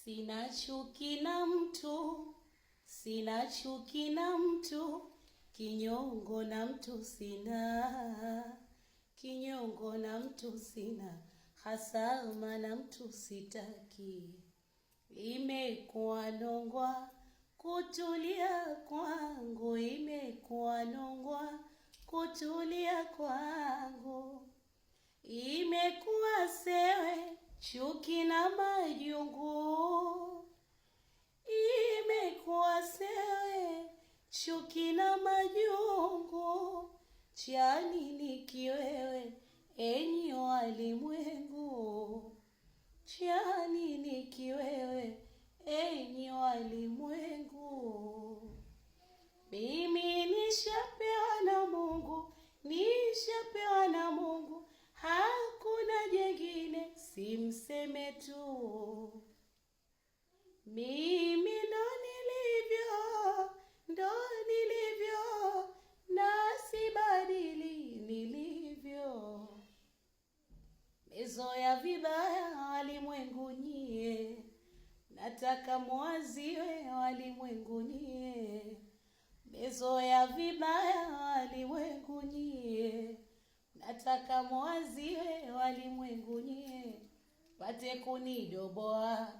Sina chuki na mtu, sina chuki na mtu, kinyongo na mtu sina, kinyongo na mtu sina, hasama na mtu sitaki. Imekuwa nongwa kutulia kwangu, imekuwa nongwa kutulia kwangu, imekuwa sewe chuki na majungu, imekuwa sewe chuki na majungu. Chani ni kiwewe enyi walimwengu, chani ni kiwewe enyi walimwengu. Mimi nishapewa na Mungu, nishapewa na Mungu, hakuna jengine, simseme tu. Mimi ndo nilivyo, na sibadili nilivyo. Mezoea vibaya walimwengu nyie, nataka mwaziwe walimwengu nyie. Mezoea vibaya walimwengu nyie, nataka mwaziwe walimwengu nyie. Pate kunidoboa